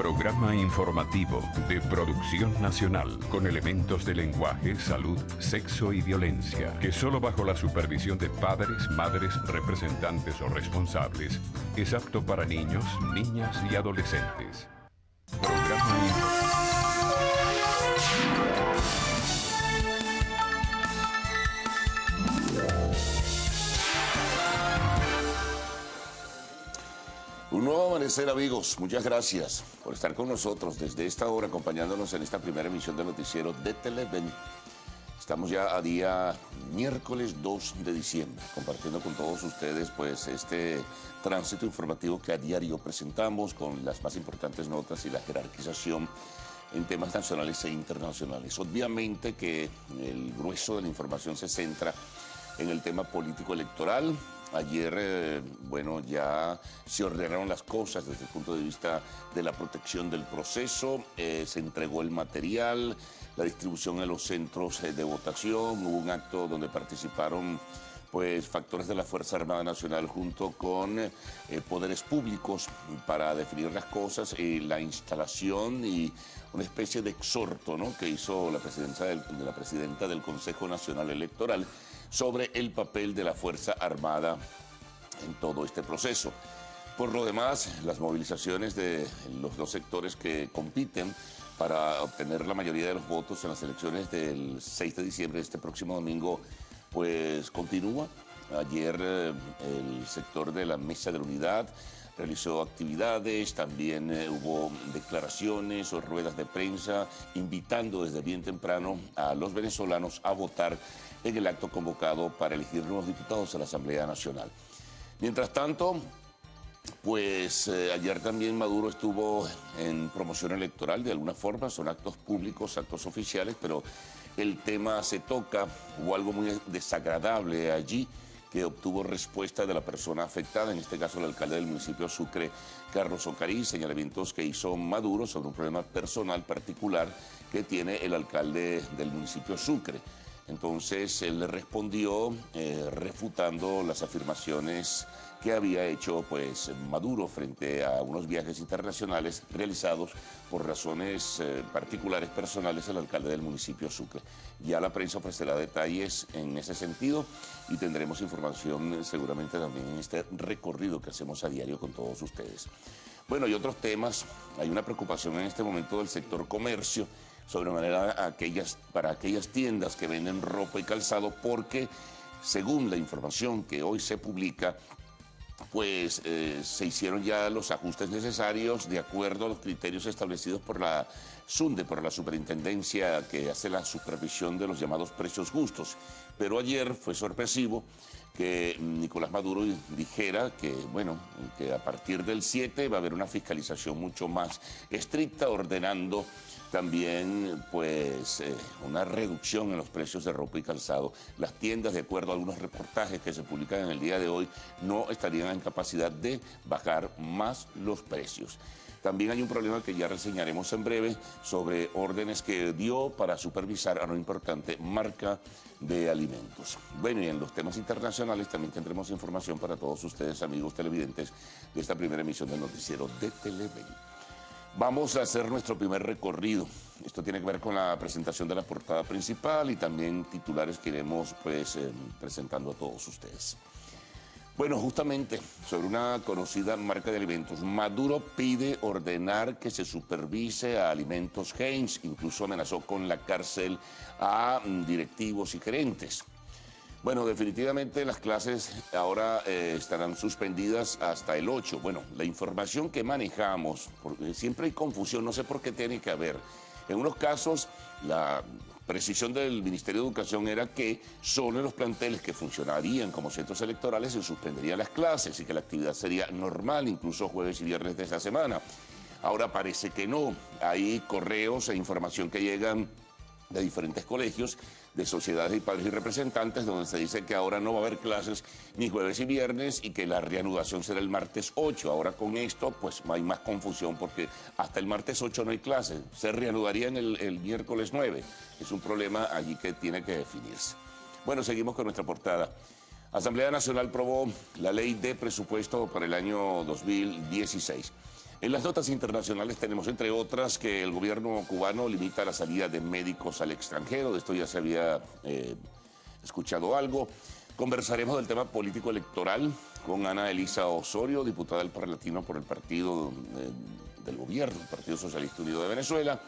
Programa informativo de Producción Nacional con elementos de lenguaje, salud, sexo y violencia, que solo bajo la supervisión de padres, madres, representantes o responsables es apto para niños, niñas y adolescentes. Un nuevo amanecer, amigos. Muchas gracias por estar con nosotros desde esta hora, acompañándonos en esta primera emisión del noticiero de Televen. Estamos ya a día miércoles 2 de diciembre, compartiendo con todos ustedes pues este tránsito informativo que a diario presentamos con las más importantes notas y la jerarquización en temas nacionales e internacionales. Obviamente que el grueso de la información se centra en el tema político electoral. Ayer, bueno, ya se ordenaron las cosas desde el punto de vista de la protección del proceso, se entregó el material, la distribución en los centros de votación, hubo un acto donde participaron pues factores de la Fuerza Armada Nacional junto con poderes públicos para definir las cosas, la instalación y una especie de exhorto, ¿no?, que hizo la presidenta del Consejo Nacional Electoral sobre el papel de la Fuerza Armada en todo este proceso. Por lo demás, las movilizaciones de los dos sectores que compiten para obtener la mayoría de los votos en las elecciones del 6 de diciembre, de este próximo domingo, pues continúa. Ayer el sector de la Mesa de la Unidad realizó actividades, también hubo declaraciones o ruedas de prensa invitando desde bien temprano a los venezolanos a votar en el acto convocado para elegir nuevos diputados a la Asamblea Nacional. Mientras tanto, pues ayer también Maduro estuvo en promoción electoral de alguna forma, son actos públicos, actos oficiales, pero el tema se toca, hubo algo muy desagradable allí que obtuvo respuesta de la persona afectada, en este caso el alcalde del municipio Sucre, Carlos Ocarí, señalamientos que hizo Maduro sobre un problema personal particular que tiene el alcalde del municipio Sucre. Entonces él le respondió refutando las afirmaciones que había hecho pues Maduro frente a unos viajes internacionales realizados por razones particulares personales al alcalde del municipio Sucre. Ya la prensa ofrecerá detalles en ese sentido y tendremos información seguramente también en este recorrido que hacemos a diario con todos ustedes. Bueno, y otros temas, hay una preocupación en este momento del sector comercio, sobremanera para aquellas tiendas que venden ropa y calzado, porque según la información que hoy se publica, pues se hicieron ya los ajustes necesarios de acuerdo a los criterios establecidos por la SUNDE, por la superintendencia que hace la supervisión de los llamados precios justos. Pero ayer fue sorpresivo que Nicolás Maduro dijera que, bueno, que a partir del 7 va a haber una fiscalización mucho más estricta, ordenando también pues una reducción en los precios de ropa y calzado. Las tiendas, de acuerdo a algunos reportajes que se publican en el día de hoy, no estarían en capacidad de bajar más los precios. También hay un problema que ya reseñaremos en breve sobre órdenes que dio para supervisar a una importante marca de alimentos. Bueno, y en los temas internacionales también tendremos información para todos ustedes, amigos televidentes, de esta primera emisión del noticiero de Televen. Vamos a hacer nuestro primer recorrido. Esto tiene que ver con la presentación de la portada principal y también titulares que iremos pues, presentando a todos ustedes. Bueno, justamente sobre una conocida marca de alimentos, Maduro pide ordenar que se supervise a Alimentos Heinz, incluso amenazó con la cárcel a directivos y gerentes. Bueno, definitivamente las clases ahora estarán suspendidas hasta el 8. Bueno, la información que manejamos, porque siempre hay confusión, no sé por qué tiene que haber. En unos casos, la precisión del Ministerio de Educación era que solo en los planteles que funcionarían como centros electorales se suspenderían las clases y que la actividad sería normal, incluso jueves y viernes de esa semana. Ahora parece que no. Hay correos e información que llegan de diferentes colegios, de sociedades y padres y representantes, donde se dice que ahora no va a haber clases ni jueves y viernes y que la reanudación será el martes 8. Ahora con esto pues hay más confusión porque hasta el martes 8 no hay clases, se reanudarían el miércoles 9. Es un problema allí que tiene que definirse. Bueno, seguimos con nuestra portada. Asamblea Nacional aprobó la ley de presupuesto para el año 2016. En las notas internacionales tenemos, entre otras, que el gobierno cubano limita la salida de médicos al extranjero. De esto ya se había escuchado algo. Conversaremos del tema político electoral con Ana Elisa Osorio, diputada del Parlamento por el partido del gobierno, el Partido Socialista Unido de Venezuela.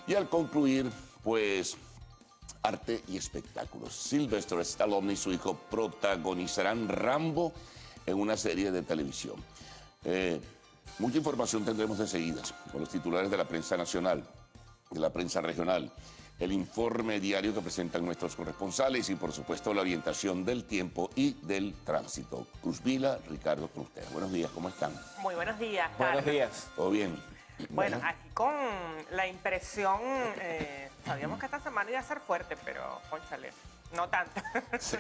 Y al concluir, pues, arte y espectáculos. Sylvester Stallone y su hijo protagonizarán Rambo en una serie de televisión. Mucha información tendremos de seguidas con los titulares de la prensa nacional, de la prensa regional, el informe diario que presentan nuestros corresponsales y, por supuesto, la orientación del tiempo y del tránsito. Cruz Vila, Ricardo Cruz. Buenos días, ¿cómo están? Muy buenos días, Buenos Carlos. días. ¿Todo bien? Bueno, aquí con la impresión, sabíamos que esta semana iba a ser fuerte, pero, cónchale, no tanto. Sí.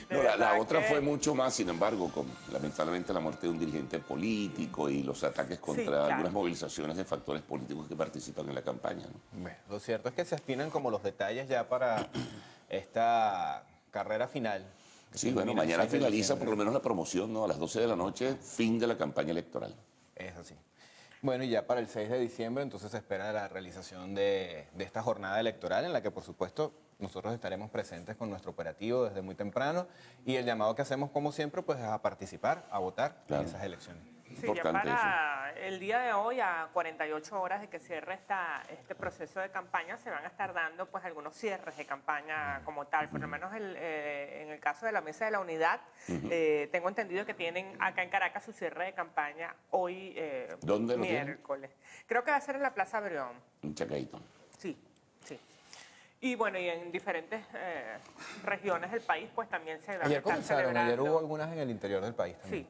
De No, la verdad otra que- fue mucho más, sin embargo, con lamentablemente la muerte de un dirigente político y los ataques contra claro. algunas movilizaciones de factores políticos que participan en la campaña, ¿no? Bueno, lo cierto es que se aspinan como los detalles ya para esta carrera final. Sí, bueno, Termina el mañana 6 de finaliza por diciembre. lo menos la promoción, ¿no? A las 12 de la noche, fin de la campaña electoral. Es así. Bueno, y ya para el 6 de diciembre entonces se espera la realización de esta jornada electoral en la que, por supuesto, nosotros estaremos presentes con nuestro operativo desde muy temprano y el llamado que hacemos, como siempre, pues es a participar, a votar Claro. en esas elecciones. Sí, ya Importante para el día de hoy, a 48 horas de que cierre este proceso de campaña, se van a estar dando pues algunos cierres de campaña como tal. Por lo menos en el caso de la Mesa de la Unidad, tengo entendido que tienen acá en Caracas su cierre de campaña hoy, ¿Dónde lo tienen? miércoles. Creo que va a ser en la Plaza Brión. Un chacaíto. Sí, sí. Y bueno, y en diferentes regiones del país, pues también se van a Ayer estar comenzaron, ayer celebrando. hubo algunas en el interior del país también. Sí,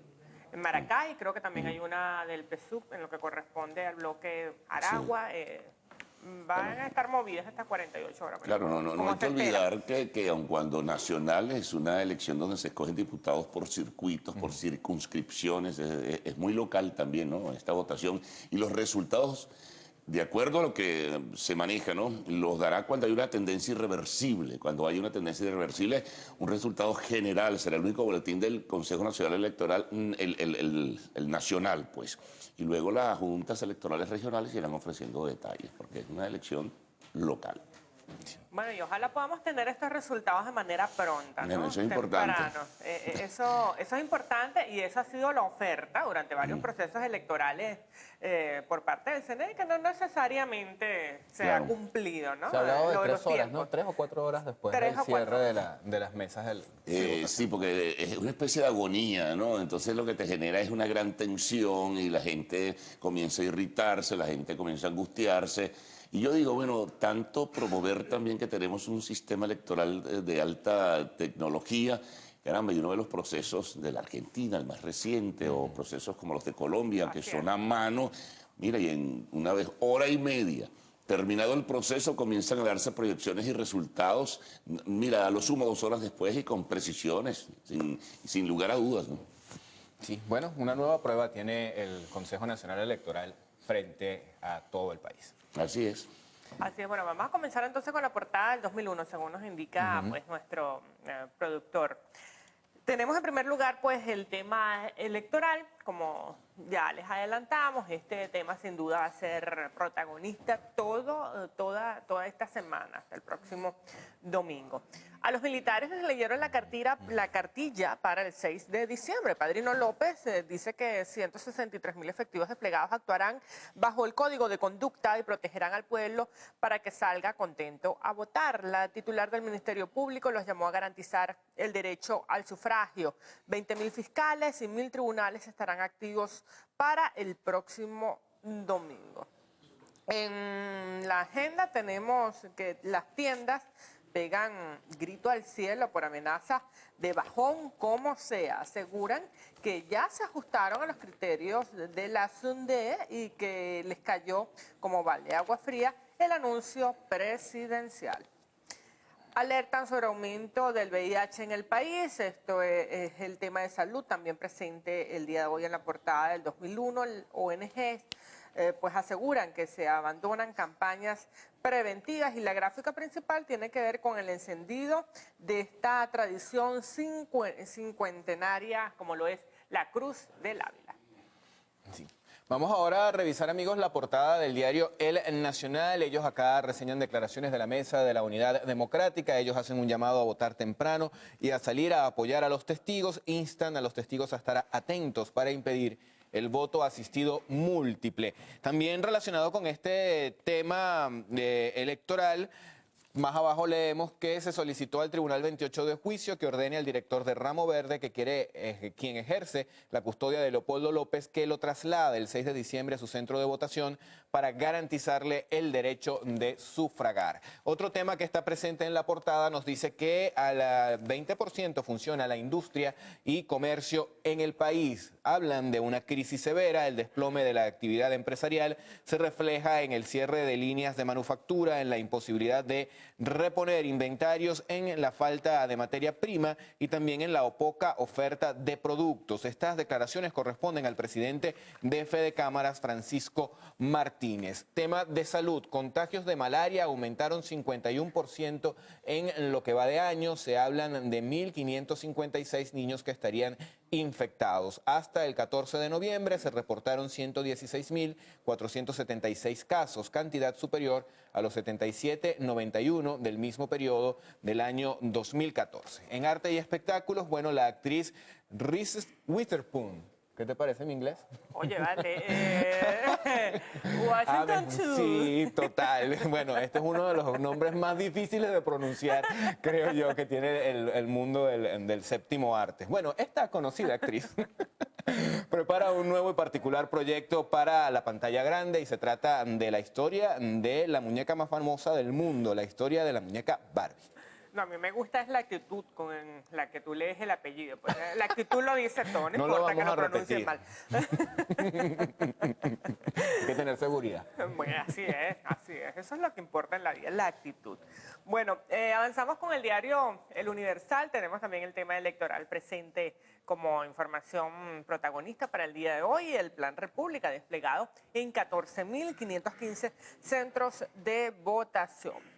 en Maracay creo que también hay una del PSUV en lo que corresponde al bloque Aragua. Van a estar movidas hasta 48 horas. Claro, no Como hay que se espera. olvidar que aun cuando nacional es una elección donde se escogen diputados por circuitos, por circunscripciones, es muy local también, ¿no? Esta votación. Y los resultados, de acuerdo a lo que se maneja, ¿no? Los dará cuando hay una tendencia irreversible. Cuando hay una tendencia irreversible, un resultado general será el único boletín del Consejo Nacional Electoral, el nacional, pues. Y luego las juntas electorales regionales irán ofreciendo detalles, porque es una elección local. Bueno, y ojalá podamos tener estos resultados de manera pronta, ¿no? Bueno, eso es importante. Temprano. Eso es importante y esa ha sido la oferta durante varios procesos electorales por parte del CNE, que no necesariamente se Claro. ha cumplido, ¿no? Se ha hablado de Lo 3 los horas, tiempos. ¿no? 3 o 4 horas después 3 del o 4 cierre de las mesas del... Sí, porque es una especie de agonía, ¿no? Entonces lo que te genera es una gran tensión y la gente comienza a irritarse, la gente comienza a angustiarse. Y yo digo, bueno, tanto promover también que tenemos un sistema electoral de alta tecnología. Caramba, y uno de los procesos de la Argentina, el más reciente, o procesos como los de Colombia, que Así son es. a mano, mira, y en una vez, hora y media, terminado el proceso, comienzan a darse proyecciones y resultados, mira, a lo sumo 2 horas después y con precisiones, sin lugar a dudas, ¿no? Sí, bueno, una nueva prueba tiene el Consejo Nacional Electoral frente a todo el país. Así es. Así es, bueno, vamos a comenzar entonces con la portada del 2001, según nos indica pues nuestro productor. Tenemos en primer lugar pues el tema electoral, como ya les adelantamos, este tema sin duda va a ser protagonista toda esta semana, hasta el próximo domingo. A los militares les leyeron la cartilla para el 6 de diciembre. Padrino López dice que 163.000 efectivos desplegados actuarán bajo el Código de Conducta y protegerán al pueblo para que salga contento a votar. La titular del Ministerio Público los llamó a garantizar el derecho al sufragio. 20.000 fiscales y 1.000 tribunales estarán activos para el próximo domingo. En la agenda tenemos que las tiendas pegan grito al cielo por amenazas de bajón como sea. Aseguran que ya se ajustaron a los criterios de la SUNDE y que les cayó como balde de agua fría el anuncio presidencial. Alertan sobre aumento del VIH en el país. Esto es el tema de salud, también presente el día de hoy en la portada del 2001. El ONG pues aseguran que se abandonan campañas preventivas y la gráfica principal tiene que ver con el encendido de esta tradición cincuentenaria como lo es la Cruz del Ávila. Sí. Vamos ahora a revisar, amigos, la portada del diario El Nacional. Ellos acá reseñan declaraciones de la Mesa de la Unidad Democrática. Ellos hacen un llamado a votar temprano y a salir a apoyar a los testigos. Instan a los testigos a estar atentos para impedir el voto asistido múltiple. También relacionado con este tema electoral, más abajo leemos que se solicitó al Tribunal 28 de Juicio que ordene al director de Ramo Verde, quien ejerce la custodia de Leopoldo López, que lo traslade el 6 de diciembre a su centro de votación para garantizarle el derecho de sufragar. Otro tema que está presente en la portada nos dice que al 20% funciona la industria y comercio en el país. Hablan de una crisis severa, el desplome de la actividad empresarial se refleja en el cierre de líneas de manufactura, en la imposibilidad de reponer inventarios, en la falta de materia prima y también en la poca oferta de productos. Estas declaraciones corresponden al presidente de Fedecámaras, Francisco Martínez. Tema de salud, contagios de malaria aumentaron 51% en lo que va de año. Se hablan de 1.556 niños que estarían infectados. Hasta el 14 de noviembre se reportaron 116.476 casos, cantidad superior a los 77.91 del mismo periodo del año 2014. En arte y espectáculos, bueno, la actriz Reese Witherspoon, ¿qué te parece mi inglés? Oye, vale. Washington too. Sí, total. Bueno, este es uno de los nombres más difíciles de pronunciar, creo yo, que tiene el mundo del séptimo arte. Bueno, esta conocida actriz prepara un nuevo y particular proyecto para la pantalla grande y se trata de la historia de la muñeca más famosa del mundo, la historia de la muñeca Barbie. No, a mí me gusta es la actitud con la que tú lees el apellido. Pues, la actitud lo dice todo, no No lo importa que vamos lo a pronuncies mal. Hay que tener seguridad. Bueno, así es, así es. Eso es lo que importa en la vida, la actitud. Bueno, avanzamos con el diario El Universal. Tenemos también el tema electoral presente como información protagonista para el día de hoy. El Plan República desplegado en 14.515 centros de votación.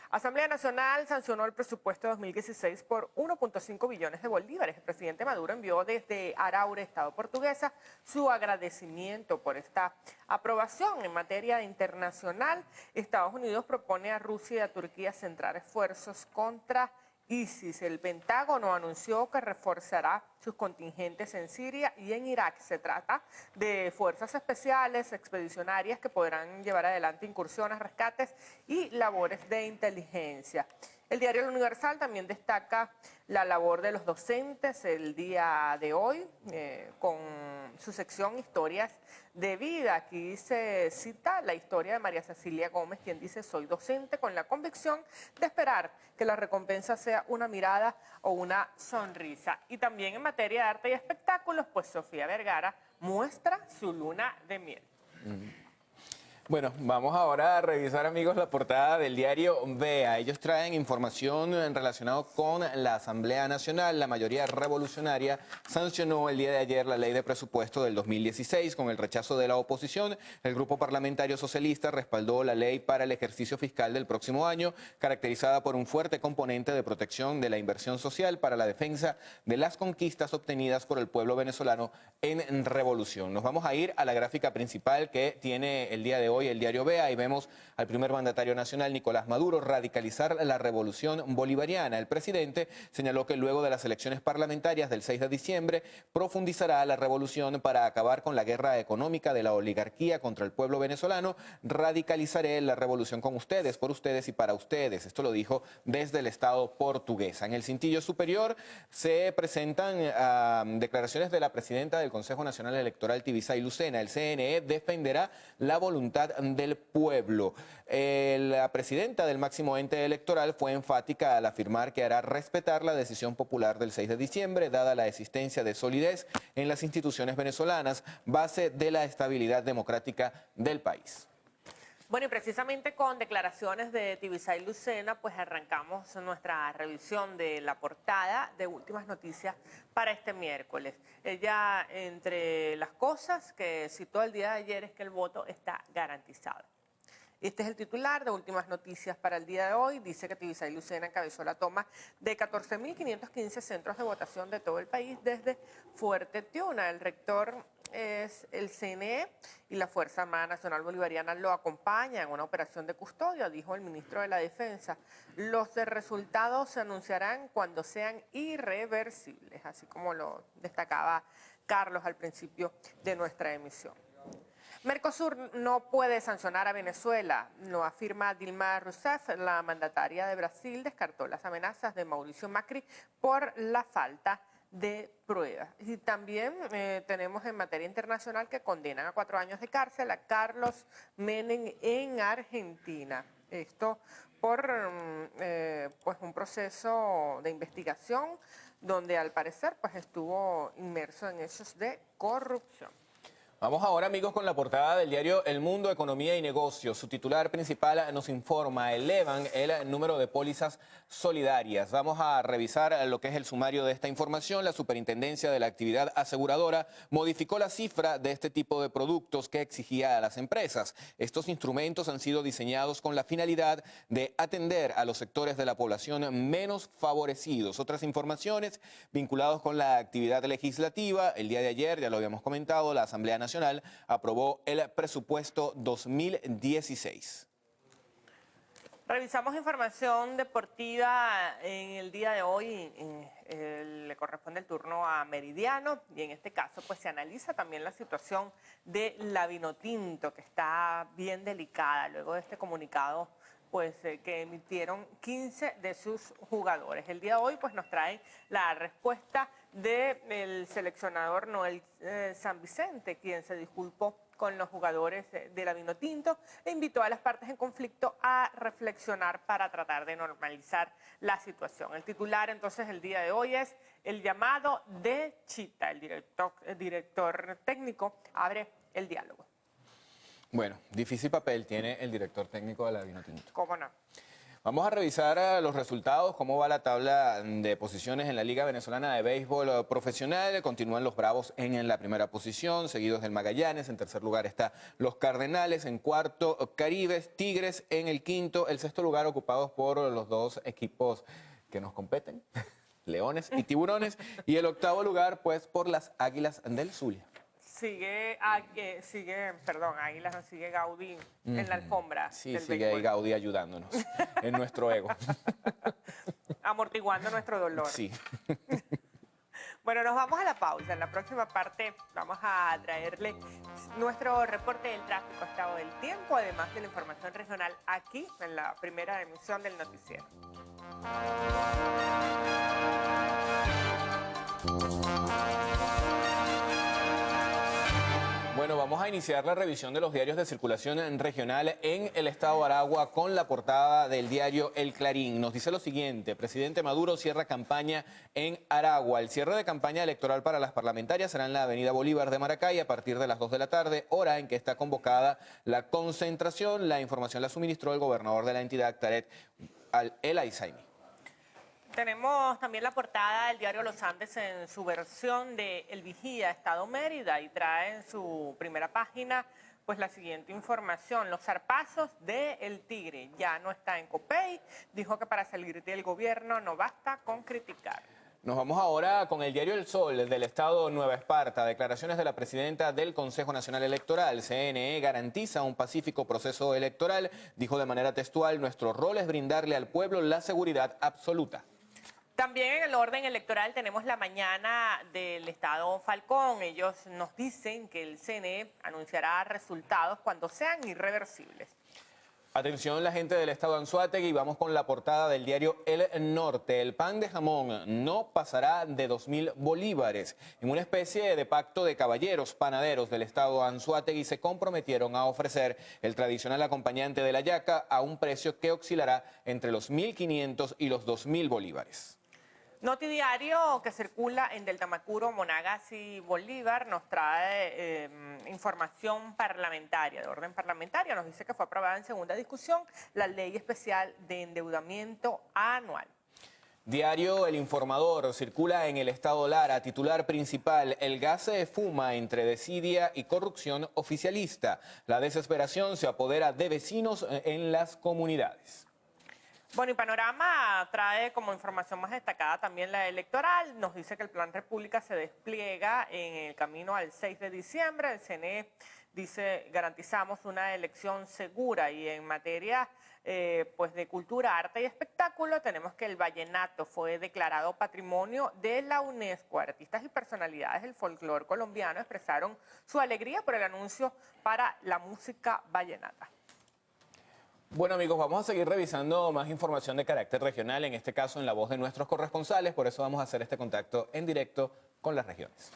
Asamblea Nacional sancionó el presupuesto 2016 por 1.5 billones de bolívares. El presidente Maduro envió desde Araure, Estado portuguesa, su agradecimiento por esta aprobación. En materia internacional, Estados Unidos propone a Rusia y a Turquía centrar esfuerzos contra ISIS. El Pentágono anunció que reforzará sus contingentes en Siria y en Irak. Se trata de fuerzas especiales, expedicionarias que podrán llevar adelante incursiones, rescates y labores de inteligencia. El diario El Universal también destaca la labor de los docentes el día de hoy con su sección Historias de Vida. Aquí se cita la historia de María Cecilia Gómez, quien dice: soy docente con la convicción de esperar que la recompensa sea una mirada o una sonrisa. Y también en materia de arte y espectáculos, pues Sofía Vergara muestra su luna de miel. Bueno, vamos ahora a revisar, amigos, la portada del diario Vea. Ellos traen información relacionada con la Asamblea Nacional. La mayoría revolucionaria sancionó el día de ayer la ley de presupuesto del 2016 con el rechazo de la oposición. El grupo parlamentario socialista respaldó la ley para el ejercicio fiscal del próximo año, caracterizada por un fuerte componente de protección de la inversión social para la defensa de las conquistas obtenidas por el pueblo venezolano en revolución. Nos vamos a ir a la gráfica principal que tiene el día de hoy el diario Vea, y vemos al primer mandatario nacional, Nicolás Maduro, radicalizar la revolución bolivariana. El presidente señaló que luego de las elecciones parlamentarias del 6 de diciembre profundizará la revolución para acabar con la guerra económica de la oligarquía contra el pueblo venezolano. Radicalizaré la revolución con ustedes, por ustedes y para ustedes. Esto lo dijo desde el Estado portugués. En el cintillo superior se presentan declaraciones de la presidenta del Consejo Nacional Electoral, Tibisay Lucena. El CNE defenderá la voluntad del pueblo. La presidenta del máximo ente electoral fue enfática al afirmar que hará respetar la decisión popular del 6 de diciembre, dada la existencia de solidez en las instituciones venezolanas, base de la estabilidad democrática del país. Bueno, y precisamente con declaraciones de Tibisay Lucena, pues arrancamos nuestra revisión de la portada de Últimas Noticias para este miércoles. Ella, entre las cosas que citó el día de ayer, es que el voto está garantizado. Este es el titular de Últimas Noticias para el día de hoy. Dice que Tibisay Lucena encabezó la toma de 14.515 centros de votación de todo el país desde Fuerte Tiuna. El rector es el CNE y la Fuerza Armada Nacional Bolivariana lo acompaña en una operación de custodia, dijo el ministro de la Defensa. Los resultados se anunciarán cuando sean irreversibles, así como lo destacaba Carlos al principio de nuestra emisión. Mercosur no puede sancionar a Venezuela, lo afirma Dilma Rousseff. La mandataria de Brasil descartó las amenazas de Mauricio Macri por la falta de pruebas. Y también tenemos en materia internacional que condenan a 4 años de cárcel a Carlos Menem en Argentina. Esto por pues un proceso de investigación donde al parecer pues estuvo inmerso en hechos de corrupción. Vamos ahora, amigos, con la portada del diario El Mundo, Economía y Negocios. Su titular principal nos informa: elevan el número de pólizas solidarias. Vamos a revisar lo que es el sumario de esta información. La Superintendencia de la Actividad Aseguradora modificó la cifra de este tipo de productos que exigía a las empresas. Estos instrumentos han sido diseñados con la finalidad de atender a los sectores de la población menos favorecidos. Otras informaciones vinculadas con la actividad legislativa. El día de ayer, ya lo habíamos comentado, la Asamblea Nacional aprobó el presupuesto 2016. Revisamos información deportiva en el día de hoy. Le corresponde el turno a Meridiano y en este caso pues se analiza también la situación de la Vinotinto, que está bien delicada luego de este comunicado pues que emitieron 15 de sus jugadores. El día de hoy pues nos trae la respuesta del seleccionador Noel San Vicente, quien se disculpó con los jugadores de la Vinotinto e invitó a las partes en conflicto a reflexionar para tratar de normalizar la situación. El titular entonces el día de hoy es el llamado de Chita. El director técnico abre el diálogo. Bueno, difícil papel tiene el director técnico de la Vinotinto. ¿Cómo no? Vamos a revisar los resultados, cómo va la tabla de posiciones en la Liga Venezolana de Béisbol Profesional. Continúan los Bravos en la primera posición, seguidos del Magallanes. En tercer lugar está los Cardenales, en cuarto Caribes, Tigres en el quinto, el sexto lugar ocupados por los dos equipos que nos competen, Leones y Tiburones, y el octavo lugar pues por las Águilas del Zulia. Águilas, no sigue Gaudí en la alfombra. Sí, del sigue béisbol. ahí Gaudí ayudándonos en nuestro ego. Amortiguando nuestro dolor. Sí. Bueno, nos vamos a la pausa. En la próxima parte vamos a traerle nuestro reporte del tráfico, estado del tiempo, además de la información regional aquí en la primera emisión del noticiero. Bueno, vamos a iniciar la revisión de los diarios de circulación regional en el estado de Aragua con la portada del diario El Clarín. Nos dice lo siguiente: presidente Maduro cierra campaña en Aragua. El cierre de campaña electoral para las parlamentarias será en la avenida Bolívar de Maracay a partir de las 2 de la tarde, hora en que está convocada la concentración. La información la suministró el gobernador de la entidad, Tarek El Aizami. Tenemos también la portada del diario Los Andes en su versión de El Vigía, Estado Mérida, y trae en su primera página pues la siguiente información: los zarpazos de El Tigre. Ya no está en Copey, dijo que para salir del gobierno no basta con criticar. Nos vamos ahora con el diario El Sol del estado Nueva Esparta. Declaraciones de la presidenta del Consejo Nacional Electoral. CNE garantiza un pacífico proceso electoral. Dijo de manera textual: nuestro rol es brindarle al pueblo la seguridad absoluta. También en el orden electoral tenemos la mañana del estado Falcón. Ellos nos dicen que el CNE anunciará resultados cuando sean irreversibles. Atención la gente del estado Anzoátegui, vamos con la portada del diario El Norte. El pan de jamón no pasará de 2.000 bolívares. En una especie de pacto de caballeros panaderos del estado Anzoátegui se comprometieron a ofrecer el tradicional acompañante de la yaca a un precio que oscilará entre los 1.500 y los 2.000 bolívares. Notidiario, que circula en Deltamacuro, Monagas y Bolívar, nos trae información parlamentaria, de orden parlamentario. Nos dice que fue aprobada en segunda discusión la ley especial de endeudamiento anual. Diario El Informador, circula en el estado Lara, titular principal: el gas se fuma entre desidia y corrupción oficialista. La desesperación se apodera de vecinos en las comunidades. Bueno, y Panorama trae como información más destacada también la electoral. Nos dice que el Plan República se despliega en el camino al 6 de diciembre. El CNE dice, garantizamos una elección segura. Y en materia pues de cultura, arte y espectáculo, tenemos que el vallenato fue declarado Patrimonio de la UNESCO. Artistas y personalidades del folclore colombiano expresaron su alegría por el anuncio para la música vallenata. Bueno amigos, vamos a seguir revisando más información de carácter regional, en este caso en la voz de nuestros corresponsales, por eso vamos a hacer este contacto en directo con las regiones.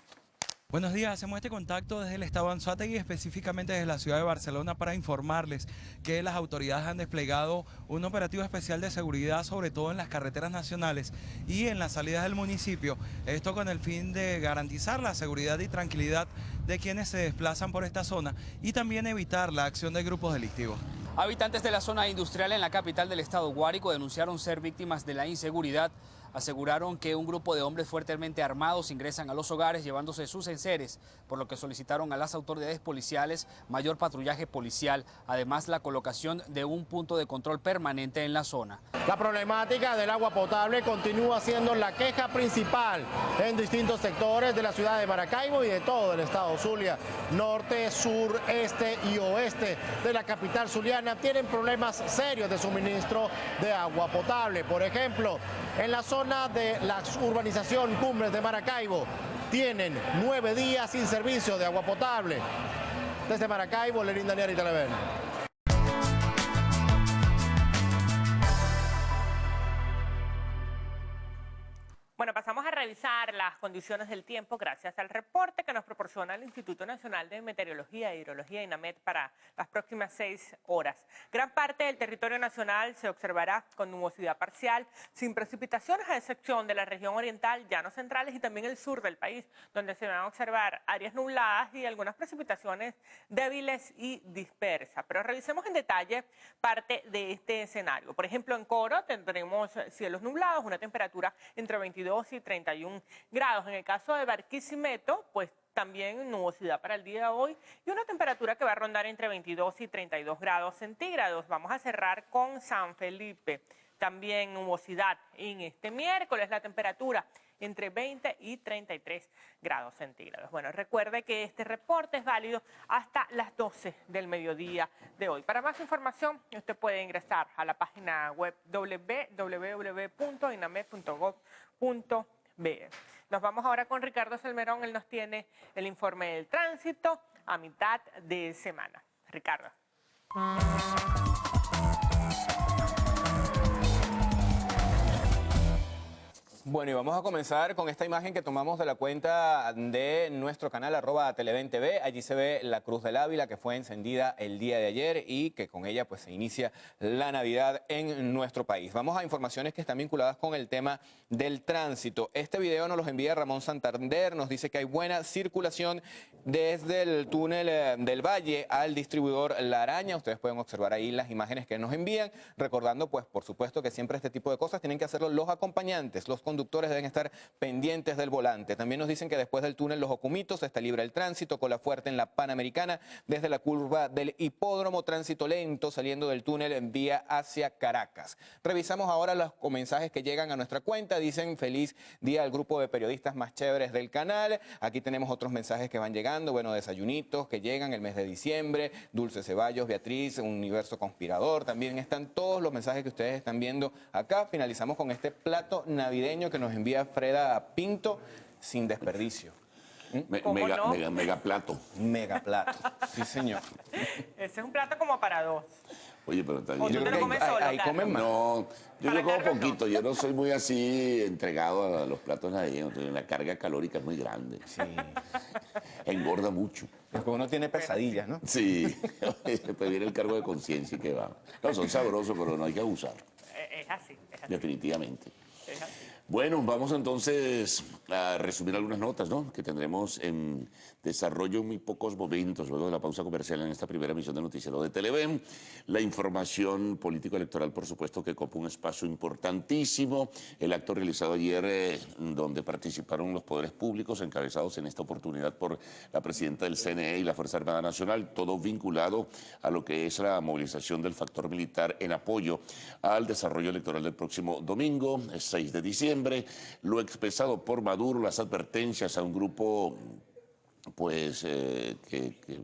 Buenos días, hacemos este contacto desde el estado Anzoátegui, específicamente desde la ciudad de Barcelona, para informarles que las autoridades han desplegado un operativo especial de seguridad, sobre todo en las carreteras nacionales y en las salidas del municipio. Esto con el fin de garantizar la seguridad y tranquilidad de quienes se desplazan por esta zona y también evitar la acción de grupos delictivos. Habitantes de la zona industrial en la capital del estado Guárico denunciaron ser víctimas de la inseguridad. Aseguraron que un grupo de hombres fuertemente armados ingresan a los hogares llevándose sus enseres, por lo que solicitaron a las autoridades policiales mayor patrullaje policial, además la colocación de un punto de control permanente en la zona. La problemática del agua potable continúa siendo la queja principal en distintos sectores de la ciudad de Maracaibo y de todo el estado Zulia. Norte, sur, este y oeste de la capital zuliana tienen problemas serios de suministro de agua potable. Por ejemplo, en la zona de la urbanización Cumbres de Maracaibo tienen 9 días sin servicio de agua potable. Desde Maracaibo, Lerín Daniel y Televen. Bueno, pasamos a revisar las condiciones del tiempo gracias al reporte que nos proporciona el Instituto Nacional de Meteorología e Hidrología, INAMED, para las próximas 6 horas. Gran parte del territorio nacional se observará con nubosidad parcial, sin precipitaciones, a excepción de la región oriental, llanos centrales y también el sur del país, donde se van a observar áreas nubladas y algunas precipitaciones débiles y dispersas. Pero revisemos en detalle parte de este escenario. Por ejemplo, en Coro tendremos cielos nublados, una temperatura entre 22 y 31 grados. En el caso de Barquisimeto, pues también nubosidad para el día de hoy y una temperatura que va a rondar entre 22 y 32 grados centígrados. Vamos a cerrar con San Felipe. También nubosidad en este miércoles, la temperatura entre 20 y 33 grados centígrados. Bueno, recuerde que este reporte es válido hasta las 12 del mediodía de hoy. Para más información, usted puede ingresar a la página web www.inamed.gov.be. Nos vamos ahora con Ricardo Salmerón. Él nos tiene el informe del tránsito a mitad de semana. Ricardo. Bueno, y vamos a comenzar con esta imagen que tomamos de la cuenta de nuestro canal @TelevenTV. Allí se ve la Cruz del Ávila, que fue encendida el día de ayer y que con ella pues se inicia la Navidad en nuestro país. Vamos a informaciones que están vinculadas con el tema del tránsito. Este video nos lo envía Ramón Santander, nos dice que hay buena circulación desde el túnel del Valle al distribuidor La Araña. Ustedes pueden observar ahí las imágenes que nos envían, recordando pues por supuesto que siempre este tipo de cosas tienen que hacerlo los acompañantes, los conductores deben estar pendientes del volante. También nos dicen que después del túnel Los Ocumitos está libre el tránsito, cola fuerte en la Panamericana, desde la curva del Hipódromo, tránsito lento saliendo del túnel en vía hacia Caracas. Revisamos ahora los mensajes que llegan a nuestra cuenta. Dicen feliz día al grupo de periodistas más chéveres del canal. Aquí tenemos otros mensajes que van llegando, bueno, desayunitos que llegan el mes de diciembre, Dulce Ceballos, Beatriz, Universo Conspirador, también están todos los mensajes que ustedes están viendo acá. Finalizamos con este plato navideño que nos envía Freda Pinto, sin desperdicio. Mega plato. Mega plato, sí señor. Ese es un plato como para 2. Oye, pero está ¿O bien. tú te lo comes solo, ahí Carlos? comen más. No, yo Para como Carlos, poquito, no. yo no soy muy así entregado a los platos navideños, la carga calórica es muy grande, Sí. engorda mucho. Después uno tiene pesadillas, ¿no? Sí, después viene el cargo de conciencia y que va. No, son sabrosos, pero no hay que abusar, Es así, es así. definitivamente. Es así. Bueno, vamos entonces a resumir algunas notas, ¿no?, que tendremos en desarrollo en muy pocos momentos, luego de la pausa comercial en esta primera emisión de Noticiero de Televen. La información político-electoral, por supuesto, que ocupa un espacio importantísimo. El acto realizado ayer, donde participaron los poderes públicos, encabezados en esta oportunidad por la presidenta del CNE y la Fuerza Armada Nacional, todo vinculado a lo que es la movilización del factor militar en apoyo al desarrollo electoral del próximo domingo, 6 de diciembre. Lo expresado por Maduro, las advertencias a un grupo pues que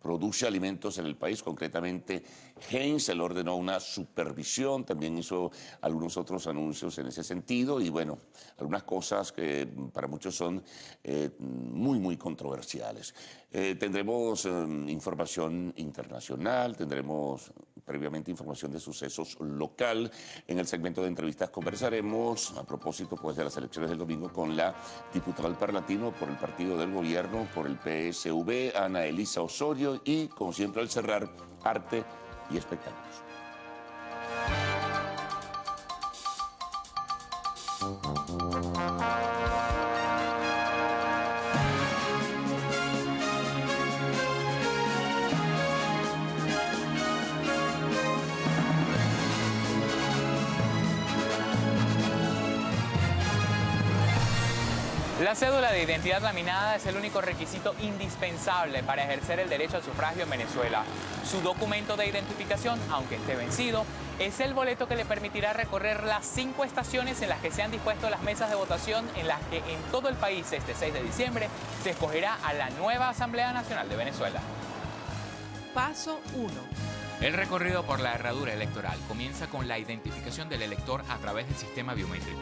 produce alimentos en el país, concretamente Heinz, él ordenó una supervisión, también hizo algunos otros anuncios en ese sentido y bueno, algunas cosas que para muchos son muy controversiales. Tendremos información internacional, tendremos previamente información de sucesos local. En el segmento de entrevistas conversaremos a propósito pues de las elecciones del domingo con la diputada al Parlamento por el partido del gobierno, por el PSV, Ana Elisa Osorio, y como siempre al cerrar, arte y espectáculos. La cédula de identidad laminada es el único requisito indispensable para ejercer el derecho al sufragio en Venezuela. Su documento de identificación, aunque esté vencido, es el boleto que le permitirá recorrer las 5 estaciones en las que se han dispuesto las mesas de votación, en las que en todo el país este 6 de diciembre se escogerá a la nueva Asamblea Nacional de Venezuela. Paso 1. El recorrido por la herradura electoral comienza con la identificación del elector a través del sistema biométrico.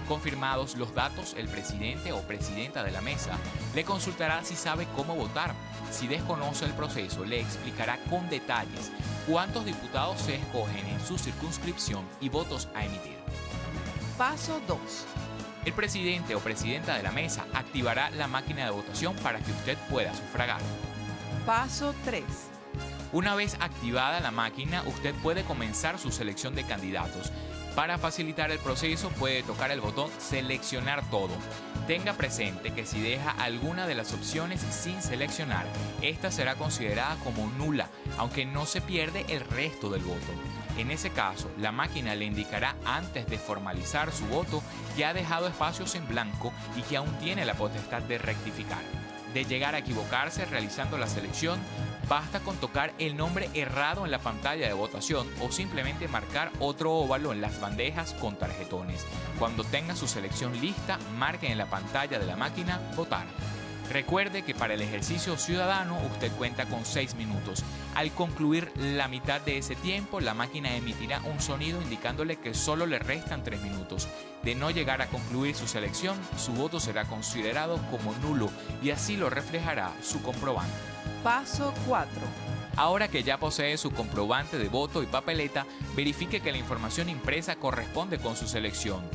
Confirmados los datos, el presidente o presidenta de la mesa le consultará si sabe cómo votar. Si desconoce el proceso, le explicará con detalles cuántos diputados se escogen en su circunscripción y votos a emitir. Paso 2. El presidente o presidenta de la mesa activará la máquina de votación para que usted pueda sufragar. Paso 3. Una vez activada la máquina, usted puede comenzar su selección de candidatos. Para facilitar el proceso, puede tocar el botón Seleccionar todo. Tenga presente que si deja alguna de las opciones sin seleccionar, esta será considerada como nula, aunque no se pierde el resto del voto. En ese caso, la máquina le indicará antes de formalizar su voto que ha dejado espacios en blanco y que aún tiene la potestad de rectificar. De llegar a equivocarse realizando la selección, basta con tocar el nombre errado en la pantalla de votación o simplemente marcar otro óvalo en las bandejas con tarjetones. Cuando tenga su selección lista, marque en la pantalla de la máquina Votar. Recuerde que para el ejercicio ciudadano usted cuenta con 6 minutos. Al concluir la mitad de ese tiempo, la máquina emitirá un sonido indicándole que solo le restan 3 minutos. De no llegar a concluir su selección, su voto será considerado como nulo y así lo reflejará su comprobante. Paso 4. Ahora que ya posee su comprobante de voto y papeleta, verifique que la información impresa corresponde con su selección.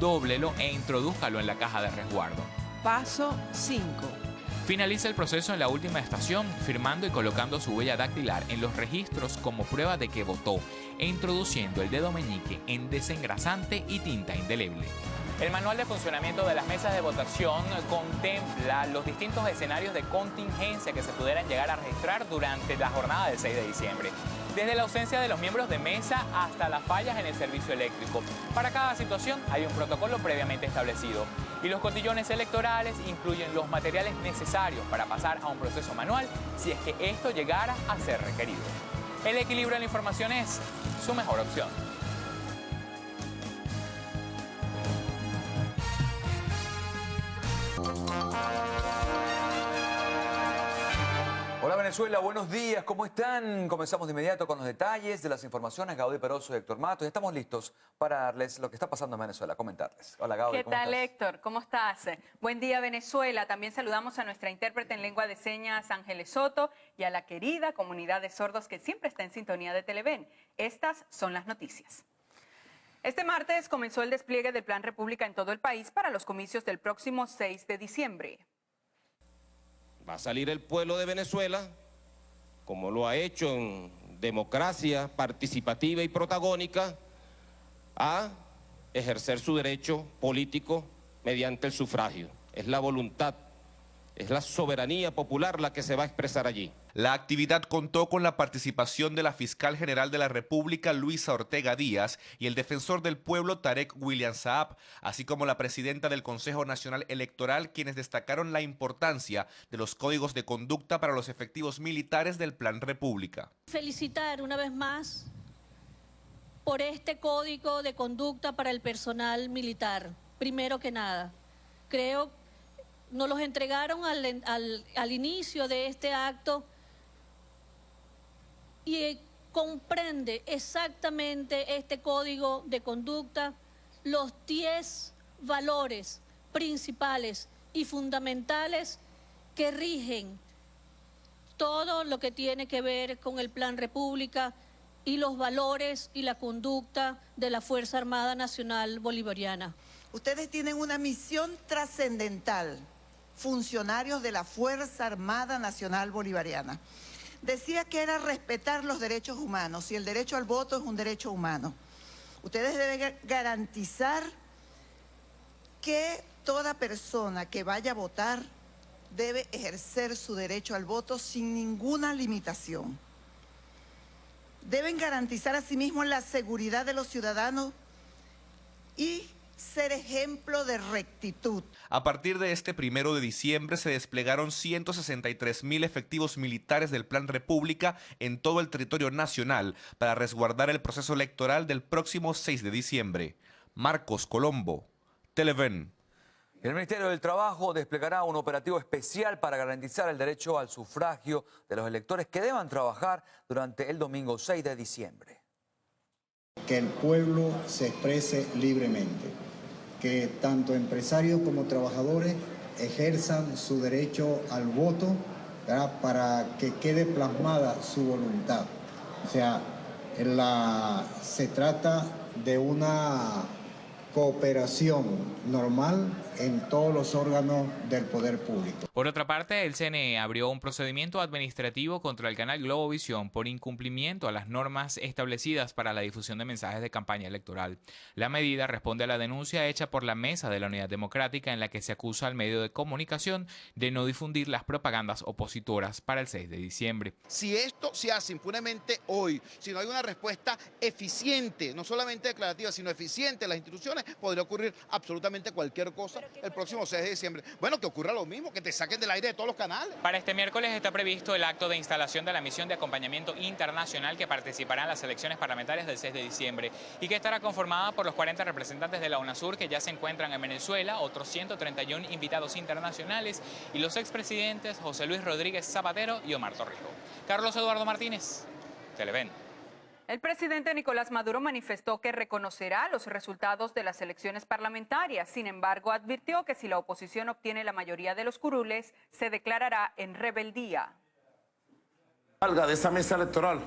Dóblelo e introdúzcalo en la caja de resguardo. Paso 5. Finaliza el proceso en la última estación, firmando y colocando su huella dactilar en los registros como prueba de que votó e introduciendo el dedo meñique en desengrasante y tinta indeleble. El manual de funcionamiento de las mesas de votación contempla los distintos escenarios de contingencia que se pudieran llegar a registrar durante la jornada del 6 de diciembre. Desde la ausencia de los miembros de mesa hasta las fallas en el servicio eléctrico. Para cada situación hay un protocolo previamente establecido. Y los cotillones electorales incluyen los materiales necesarios para pasar a un proceso manual si es que esto llegara a ser requerido. El equilibrio de la información es su mejor opción. Hola Venezuela, buenos días, ¿cómo están? Comenzamos de inmediato con los detalles de las informaciones. Gaudí Peroso y Héctor Matos. Ya estamos listos para darles lo que está pasando en Venezuela, comentarles. Hola Gaudí, ¿cómo estás? Héctor? ¿Cómo estás? Buen día Venezuela. También saludamos a nuestra intérprete en lengua de señas, Ángeles Soto, y a la querida comunidad de sordos que siempre está en sintonía de Televen. Estas son las noticias. Este martes comenzó el despliegue del Plan República en todo el país para los comicios del próximo 6 de diciembre. Va a salir el pueblo de Venezuela, como lo ha hecho en democracia participativa y protagónica, a ejercer su derecho político mediante el sufragio. Es la voluntad, es la soberanía popular la que se va a expresar allí. La actividad contó con la participación de la Fiscal General de la República, Luisa Ortega Díaz, y el Defensor del Pueblo, Tarek William Saab, así como la Presidenta del Consejo Nacional Electoral, quienes destacaron la importancia de los códigos de conducta para los efectivos militares del Plan República. Felicitar una vez más por este código de conducta para el personal militar. Primero que nada, creo nos los entregaron al inicio de este acto y comprende exactamente este código de conducta los 10 valores principales y fundamentales que rigen todo lo que tiene que ver con el Plan República y los valores y la conducta de la Fuerza Armada Nacional Bolivariana. Ustedes tienen una misión trascendental, funcionarios de la Fuerza Armada Nacional Bolivariana. Decía que era respetar los derechos humanos, y el derecho al voto es un derecho humano. Ustedes deben garantizar que toda persona que vaya a votar debe ejercer su derecho al voto sin ninguna limitación. Deben garantizar asimismo la seguridad de los ciudadanos y ser ejemplo de rectitud. A partir de este 1 de diciembre se desplegaron 163.000 efectivos militares del Plan República en todo el territorio nacional para resguardar el proceso electoral del próximo 6 de diciembre. Marcos Colombo, Televen. El Ministerio del Trabajo desplegará un operativo especial para garantizar el derecho al sufragio de los electores que deban trabajar durante el domingo 6 de diciembre. Que el pueblo se exprese libremente, que tanto empresarios como trabajadores ejerzan su derecho al voto, ¿verdad?, para que quede plasmada su voluntad. O sea, se trata de una cooperación normal en todos los órganos del poder público. Por otra parte, el CNE abrió un procedimiento administrativo contra el canal Globovisión por incumplimiento a las normas establecidas para la difusión de mensajes de campaña electoral. La medida responde a la denuncia hecha por la Mesa de la Unidad Democrática, en la que se acusa al medio de comunicación de no difundir las propagandas opositoras para el 6 de diciembre. Si esto se hace impunemente hoy, si no hay una respuesta eficiente, no solamente declarativa, sino eficiente en las instituciones, podría ocurrir absolutamente cualquier cosa el próximo 6 de diciembre. Bueno, que ocurra lo mismo, que te saquen del aire de todos los canales. Para este miércoles está previsto el acto de instalación de la misión de acompañamiento internacional que participará en las elecciones parlamentarias del 6 de diciembre y que estará conformada por los 40 representantes de la UNASUR que ya se encuentran en Venezuela, otros 131 invitados internacionales y los expresidentes José Luis Rodríguez Zapatero y Omar Torrijos. Carlos Eduardo Martínez, Televen. El presidente Nicolás Maduro manifestó que reconocerá los resultados de las elecciones parlamentarias. Sin embargo, advirtió que si la oposición obtiene la mayoría de los curules, se declarará en rebeldía. Salga de esa mesa electoral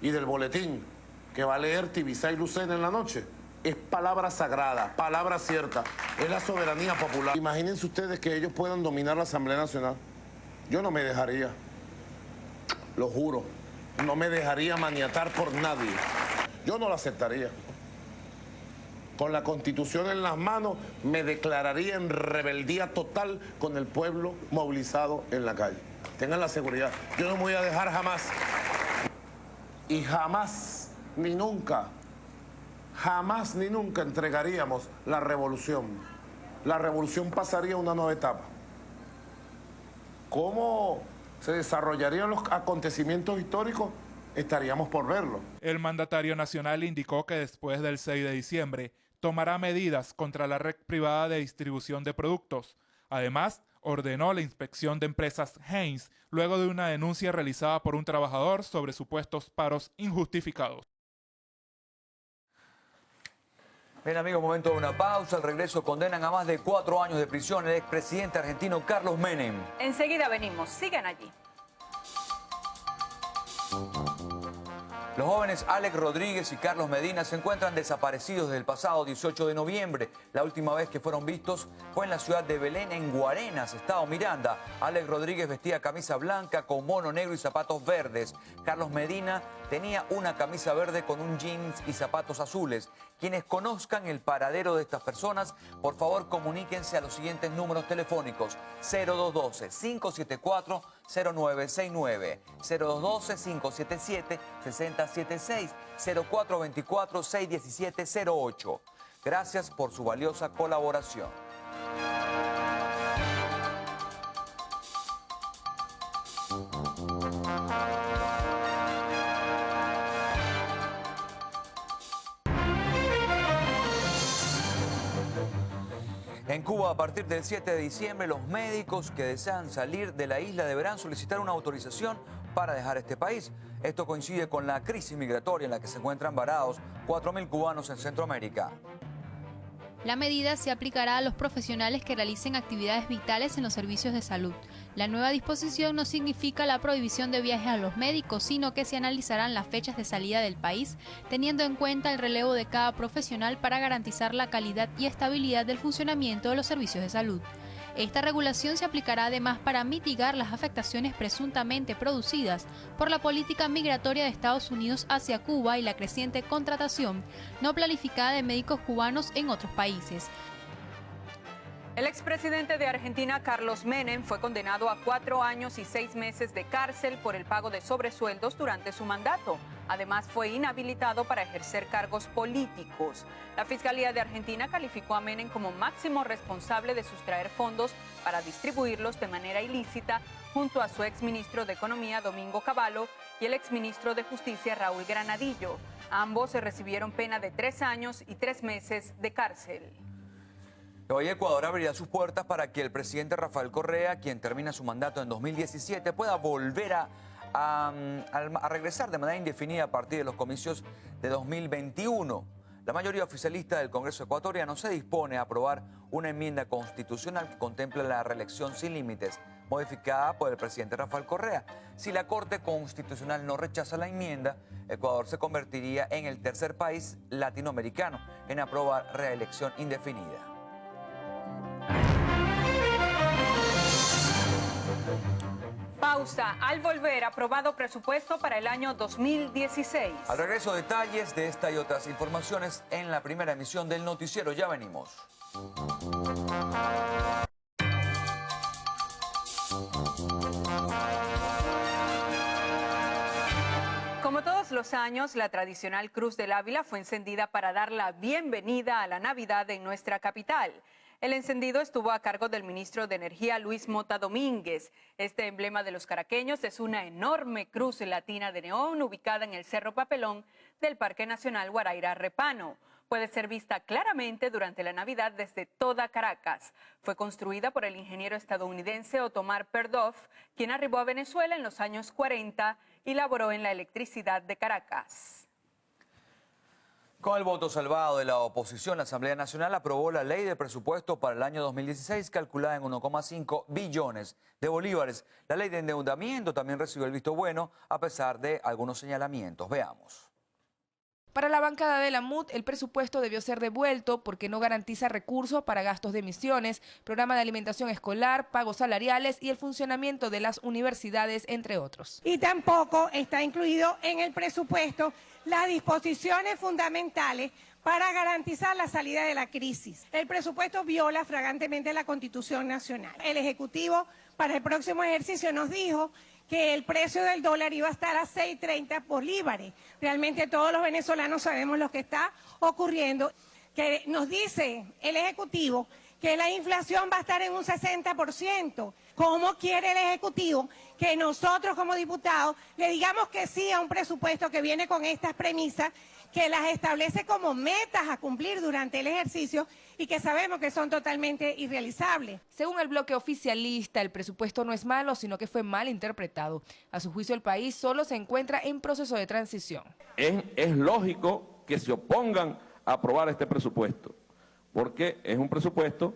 y del boletín que va a leer Tibisay Lucena en la noche. Es palabra sagrada, palabra cierta, es la soberanía popular. Imagínense ustedes que ellos puedan dominar la Asamblea Nacional. Yo no me dejaría, lo juro. No me dejaría maniatar por nadie. Yo no lo aceptaría. Con la Constitución en las manos, me declararía en rebeldía total con el pueblo movilizado en la calle. Tengan la seguridad. Yo no me voy a dejar jamás. Y jamás, ni nunca, jamás ni nunca entregaríamos la revolución. La revolución pasaría a una nueva etapa. ¿Cómo se desarrollarían los acontecimientos históricos? Estaríamos por verlo. El mandatario nacional indicó que después del 6 de diciembre tomará medidas contra la red privada de distribución de productos. Además, ordenó la inspección de empresas Heinz luego de una denuncia realizada por un trabajador sobre supuestos paros injustificados. Bien, amigos, momento de una pausa. Al regreso condenan a más de 4 años de prisión el expresidente argentino Carlos Menem. Enseguida venimos. Sigan allí. Los jóvenes Alex Rodríguez y Carlos Medina se encuentran desaparecidos desde el pasado 18 de noviembre. La última vez que fueron vistos fue en la ciudad de Belén, en Guarenas, estado Miranda. Alex Rodríguez vestía camisa blanca con mono negro y zapatos verdes. Carlos Medina tenía una camisa verde con un jeans y zapatos azules. Quienes conozcan el paradero de estas personas, por favor comuníquense a los siguientes números telefónicos: 0212-574-0969, 0212-577-6076, 0424-617-08. Gracias por su valiosa colaboración. En Cuba, a partir del 7 de diciembre, los médicos que desean salir de la isla deberán solicitar una autorización para dejar este país. Esto coincide con la crisis migratoria en la que se encuentran varados 4.000 cubanos en Centroamérica. La medida se aplicará a los profesionales que realicen actividades vitales en los servicios de salud. La nueva disposición no significa la prohibición de viajes a los médicos, sino que se analizarán las fechas de salida del país, teniendo en cuenta el relevo de cada profesional para garantizar la calidad y estabilidad del funcionamiento de los servicios de salud. Esta regulación se aplicará además para mitigar las afectaciones presuntamente producidas por la política migratoria de Estados Unidos hacia Cuba y la creciente contratación no planificada de médicos cubanos en otros países. El expresidente de Argentina, Carlos Menem, fue condenado a 4 años y 6 meses de cárcel por el pago de sobresueldos durante su mandato. Además, fue inhabilitado para ejercer cargos políticos. La Fiscalía de Argentina calificó a Menem como máximo responsable de sustraer fondos para distribuirlos de manera ilícita junto a su exministro de Economía, Domingo Cavallo, y el exministro de Justicia, Raúl Granadillo. Ambos recibieron pena de 3 años y 3 meses de cárcel. Hoy Ecuador abrirá sus puertas para que el presidente Rafael Correa, quien termina su mandato en 2017, pueda volver a regresar de manera indefinida a partir de los comicios de 2021. La mayoría oficialista del Congreso ecuatoriano se dispone a aprobar una enmienda constitucional que contempla la reelección sin límites, modificada por el presidente Rafael Correa. Si la Corte Constitucional no rechaza la enmienda, Ecuador se convertiría en el tercer país latinoamericano en aprobar reelección indefinida. Pausa. Al volver, aprobado presupuesto para el año 2016. Al regreso, detalles de esta y otras informaciones en la primera emisión del noticiero. Ya venimos. Como todos los años, la tradicional Cruz del Ávila fue encendida para dar la bienvenida a la Navidad en nuestra capital. El encendido estuvo a cargo del ministro de Energía, Luis Mota Domínguez. Este emblema de los caraqueños es una enorme cruz latina de neón ubicada en el Cerro Papelón del Parque Nacional Guaraíra Repano. Puede ser vista claramente durante la Navidad desde toda Caracas. Fue construida por el ingeniero estadounidense Otomar Perdoff, quien arribó a Venezuela en los años 40 y laboró en la electricidad de Caracas. Con el voto salvado de la oposición, la Asamblea Nacional aprobó la ley de presupuesto para el año 2016, calculada en 1,5 billones de bolívares. La ley de endeudamiento también recibió el visto bueno, a pesar de algunos señalamientos. Veamos. Para la bancada de la MUT, el presupuesto debió ser devuelto porque no garantiza recursos para gastos de emisiones, programa de alimentación escolar, pagos salariales y el funcionamiento de las universidades, entre otros. Y tampoco está incluido en el presupuesto las disposiciones fundamentales para garantizar la salida de la crisis. El presupuesto viola flagrantemente la Constitución Nacional. El Ejecutivo para el próximo ejercicio nos dijo que el precio del dólar iba a estar a 6.30 bolívares. Realmente todos los venezolanos sabemos lo que está ocurriendo, que nos dice el Ejecutivo que la inflación va a estar en un 60%. ¿Cómo quiere el Ejecutivo que nosotros como diputados le digamos que sí a un presupuesto que viene con estas premisas, que las establece como metas a cumplir durante el ejercicio y que sabemos que son totalmente irrealizables? Según el bloque oficialista, el presupuesto no es malo, sino que fue mal interpretado. A su juicio, el país solo se encuentra en proceso de transición. Es lógico que se opongan a aprobar este presupuesto, porque es un presupuesto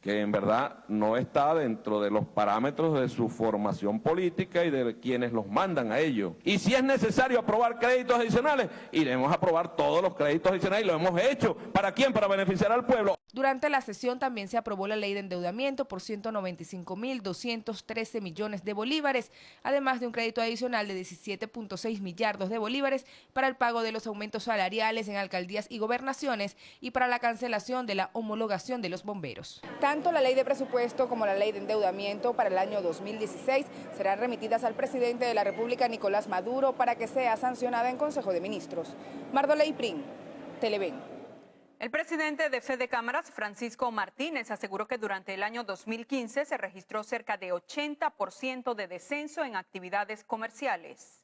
que en verdad no está dentro de los parámetros de su formación política y de quienes los mandan a ello. Y si es necesario aprobar créditos adicionales, iremos a aprobar todos los créditos adicionales y lo hemos hecho. ¿Para quién? Para beneficiar al pueblo. Durante la sesión también se aprobó la ley de endeudamiento por 195.213 millones de bolívares, además de un crédito adicional de 17.6 millardos de bolívares para el pago de los aumentos salariales en alcaldías y gobernaciones y para la cancelación de la homologación de los bomberos. Tanto la ley de presupuesto como la ley de endeudamiento para el año 2016 serán remitidas al presidente de la República, Nicolás Maduro, para que sea sancionada en Consejo de Ministros. Mardoley Prim, Televen. El presidente de Fede Cámaras, Francisco Martínez, aseguró que durante el año 2015 se registró cerca de 80% de descenso en actividades comerciales.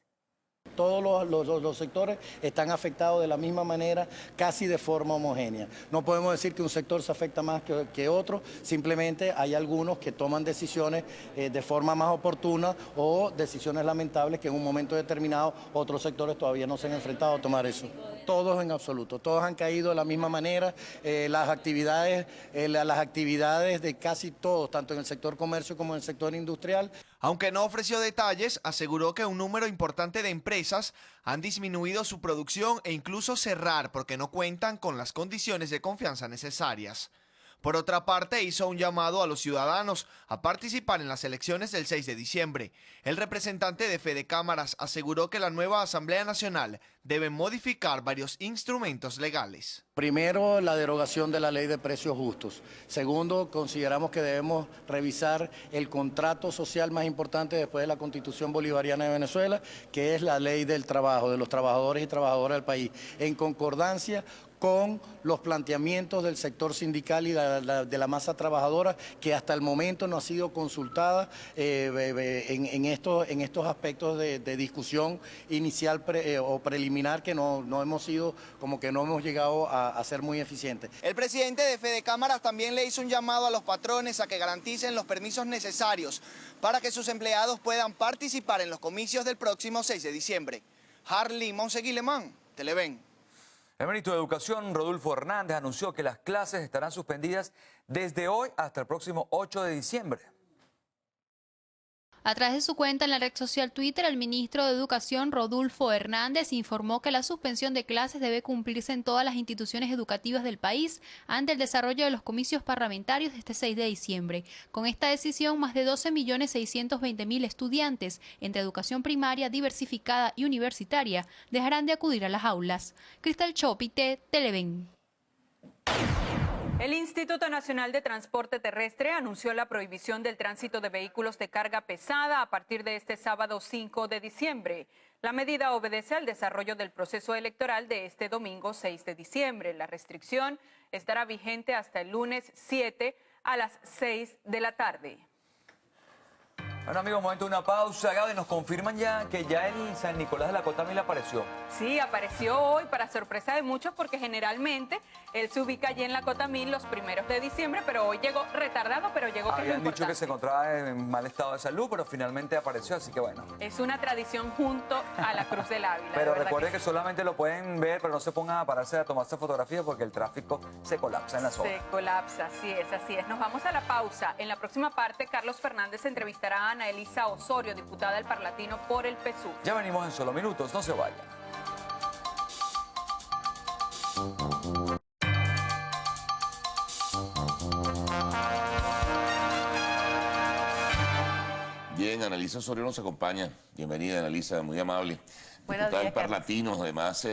Todos los sectores están afectados de la misma manera, casi de forma homogénea. No podemos decir que un sector se afecta más que otro, simplemente hay algunos que toman decisiones de forma más oportuna o decisiones lamentables que en un momento determinado otros sectores todavía no se han enfrentado a tomar eso. Todos en absoluto, todos han caído de la misma manera, las actividades de casi todos, tanto en el sector comercio como en el sector industrial. Aunque no ofreció detalles, aseguró que un número importante de empresas han disminuido su producción e incluso cerrar porque no cuentan con las condiciones de confianza necesarias. Por otra parte, hizo un llamado a los ciudadanos a participar en las elecciones del 6 de diciembre. El representante de Fede Cámaras aseguró que la nueva Asamblea Nacional debe modificar varios instrumentos legales. Primero, la derogación de la ley de precios justos. Segundo, consideramos que debemos revisar el contrato social más importante después de la Constitución Bolivariana de Venezuela, que es la ley del trabajo, de los trabajadores y trabajadoras del país, en concordancia con los planteamientos del sector sindical y de la masa trabajadora, que hasta el momento no ha sido consultada en estos aspectos de discusión inicial o preliminar, que no hemos sido, como que no hemos llegado a ser muy eficientes. El presidente de Fede Cámaras también le hizo un llamado a los patrones a que garanticen los permisos necesarios para que sus empleados puedan participar en los comicios del próximo 6 de diciembre. Harley Monseguilemán, Televen. El ministro de Educación, Rodolfo Hernández, anunció que las clases estarán suspendidas desde hoy hasta el próximo 8 de diciembre. A través de su cuenta en la red social Twitter, el ministro de Educación, Rodolfo Hernández, informó que la suspensión de clases debe cumplirse en todas las instituciones educativas del país ante el desarrollo de los comicios parlamentarios de este 6 de diciembre. Con esta decisión, más de 12.620.000 estudiantes entre educación primaria, diversificada y universitaria dejarán de acudir a las aulas. Cristal Chopite, Televen. El Instituto Nacional de Transporte Terrestre anunció la prohibición del tránsito de vehículos de carga pesada a partir de este sábado 5 de diciembre. La medida obedece al desarrollo del proceso electoral de este domingo 6 de diciembre. La restricción estará vigente hasta el lunes 7 a las 6 de la tarde. Bueno, amigos, momento de una pausa. Gaby, nos confirman ya que ya el San Nicolás de la Cotamil apareció. Sí, apareció hoy para sorpresa de muchos porque generalmente él se ubica allí en la Cotamil los primeros de diciembre, pero hoy llegó retardado, pero llegó. Habían dicho que se encontraba en mal estado de salud, pero finalmente apareció, así que bueno. Es una tradición junto a la Cruz del Ávila. Pero recuerden que solamente lo pueden ver, pero no se pongan a pararse a tomarse fotografías porque el tráfico se colapsa en la zona. Se colapsa, así es, así es. Nos vamos a la pausa. En la próxima parte, Carlos Fernández entrevistará a Ana Elisa Osorio, diputada del Parlatino por el PSUV. Ya venimos en solo minutos, no se vayan. Bien, Ana Elisa Osorio nos acompaña. Bienvenida, Ana Elisa, muy amable. Buenos Diputada días, del Parlatino, además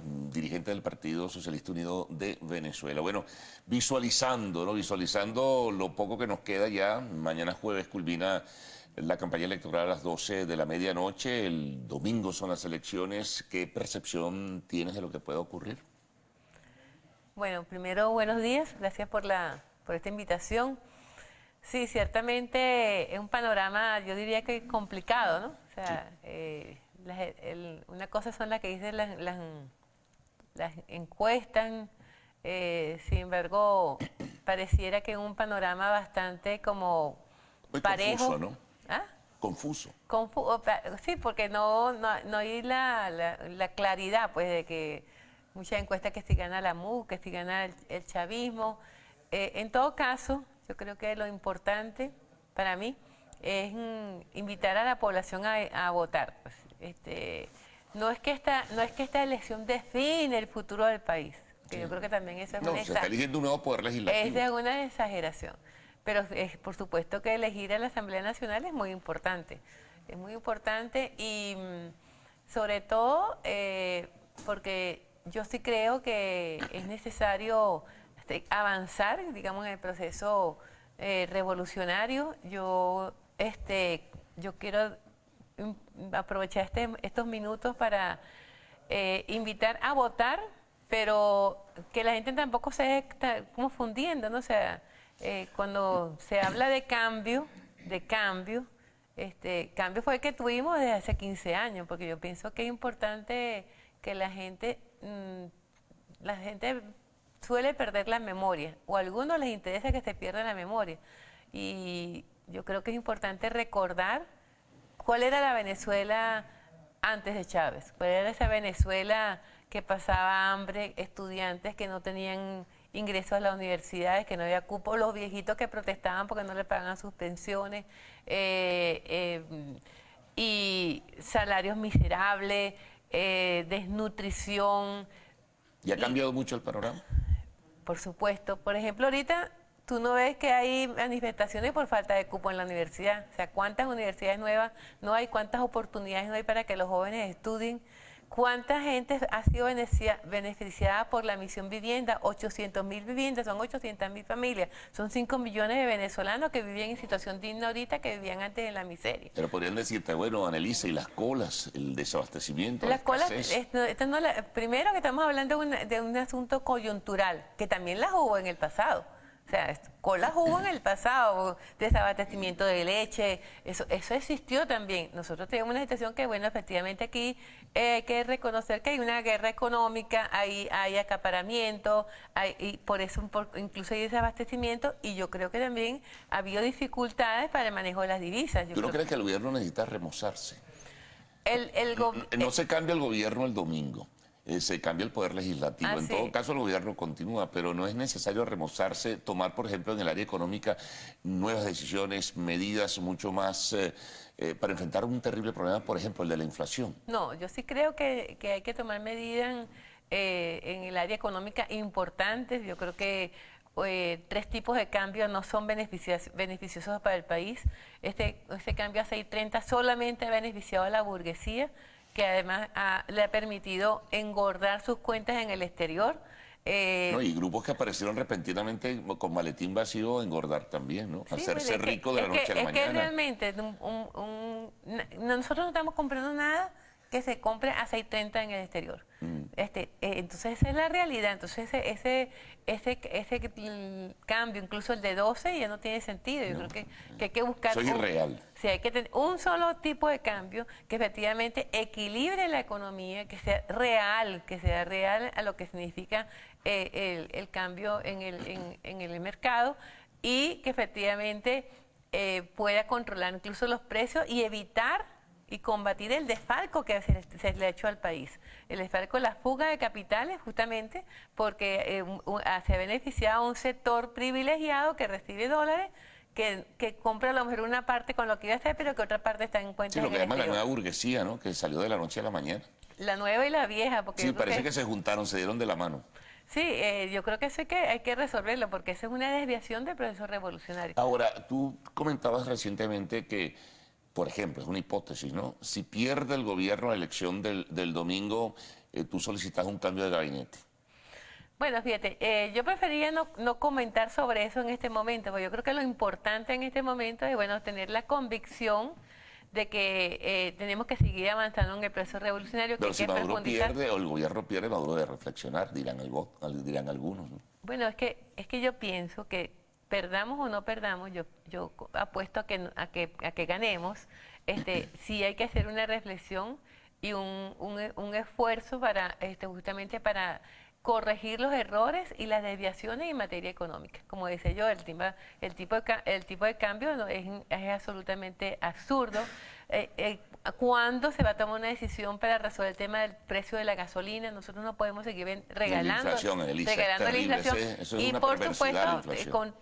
dirigente del Partido Socialista Unido de Venezuela. Bueno, visualizando lo poco que nos queda ya, mañana jueves culmina la campaña electoral a las 12 de la medianoche, el domingo son las elecciones. ¿Qué percepción tienes de lo que puede ocurrir? Bueno, primero, buenos días, gracias por esta invitación. Sí, ciertamente es un panorama, yo diría que complicado, ¿no? O sea, una cosa son las que dicen las encuestas, sin embargo, pareciera que es un panorama bastante como muy parejo. Confuso, ¿no? ¿Ah? Confuso. Sí, porque no hay la claridad, pues, de que muchas encuestas que si gana la MUD, que si gana el chavismo. En todo caso, Yo creo que lo importante para mí es invitar a la población a votar. Pues. No es que esta elección define el futuro del país, que sí. Yo creo que también eso es se está eligiendo un nuevo poder legislativo. Es una exageración, pero por supuesto que elegir a la Asamblea Nacional es muy importante y sobre todo porque yo sí creo que es necesario avanzar, digamos, en el proceso revolucionario. Yo quiero aprovechar estos minutos para invitar a votar, pero que la gente tampoco se esté confundiendo, ¿no? O sea, cuando se habla de cambio fue el que tuvimos desde hace 15 años, porque yo pienso que es importante que la gente suele perder la memoria, o a algunos les interesa que se pierda la memoria, y yo creo que es importante recordar cuál era la Venezuela antes de Chávez, cuál era esa Venezuela que pasaba hambre, estudiantes que no tenían ingresos a las universidades, que no había cupo, los viejitos que protestaban porque no le pagaban sus pensiones, y salarios miserables, desnutrición. ¿Y ha cambiado mucho el panorama? Por supuesto. Por ejemplo, ahorita tú no ves que hay manifestaciones por falta de cupo en la universidad. O sea, ¿cuántas universidades nuevas no hay? ¿Cuántas oportunidades no hay para que los jóvenes estudien? ¿Cuánta gente ha sido beneficiada por la Misión Vivienda? 800.000 viviendas, son 800.000 familias. Son 5 millones de venezolanos que vivían en situación digna ahorita, que vivían antes en la miseria. Pero podrían decirte, bueno, Annelisa, y las colas, el desabastecimiento, las colas, primero que estamos hablando de un asunto coyuntural, que también las hubo en el pasado. O sea, colas hubo en el pasado, desabastecimiento de leche, eso existió también. Nosotros tenemos una situación que, bueno, efectivamente aquí hay que reconocer que hay una guerra económica, hay acaparamiento, y por eso incluso hay desabastecimiento, y yo creo que también ha habido dificultades para el manejo de las divisas. ¿Tú no crees que el gobierno necesita remozarse? No se cambia el gobierno el domingo. Se cambia el poder legislativo. En todo caso, el gobierno continúa, pero no es necesario remozarse, tomar, por ejemplo, en el área económica, nuevas decisiones, medidas mucho más para enfrentar un terrible problema, por ejemplo, el de la inflación. No, yo sí creo que hay que tomar medidas en el área económica importantes. Yo creo que 3 tipos de cambio no son beneficiosos para el país. Este cambio a 630 solamente ha beneficiado a la burguesía, que además le ha permitido engordar sus cuentas en el exterior. Y grupos que aparecieron repentinamente con maletín vacío engordar también, ¿no? Hacerse rico de la noche a la mañana. Es que realmente nosotros no estamos comprando nada que se compre a 6.30 en el exterior. Entonces esa es la realidad. Entonces ese cambio, incluso el de 12, ya no tiene sentido. Yo creo que hay que buscar... Soy irreal. Sí, hay que tener un solo tipo de cambio que efectivamente equilibre la economía, que sea real a lo que significa el cambio en el mercado, y que efectivamente pueda controlar incluso los precios y evitar y combatir el desfalco que se le ha hecho al país. El desfalco, la fuga de capitales, justamente porque se ha beneficiado a un sector privilegiado que recibe dólares, que compra a lo mejor una parte con lo que iba a hacer, pero que otra parte está en cuenta. Sí, lo que llaman la nueva burguesía, ¿no? Que salió de la noche a la mañana. La nueva y la vieja. Porque sí, parece que se juntaron, se dieron de la mano. Sí, yo creo que eso hay que resolverlo, porque esa es una desviación del proceso revolucionario. Ahora, tú comentabas recientemente que, por ejemplo, es una hipótesis, ¿no? Si pierde el gobierno la elección del domingo, tú solicitas un cambio de gabinete. Bueno, fíjate, yo preferiría no comentar sobre eso en este momento, porque yo creo que lo importante en este momento es, bueno, tener la convicción de que tenemos que seguir avanzando en el proceso revolucionario. Pero que si hay que Maduro pierde o el gobierno pierde, Maduro debe reflexionar, dirán algunos, ¿no? Bueno, es que yo pienso que perdamos o no perdamos, yo apuesto a que ganemos. Sí hay que hacer una reflexión y un esfuerzo para justamente para corregir los errores y las desviaciones en materia económica. Como decía yo, el tipo de cambio es absolutamente absurdo. ¿Cuándo se va a tomar una decisión para resolver el tema del precio de la gasolina? Nosotros no podemos seguir regalando la inflación. Y por supuesto,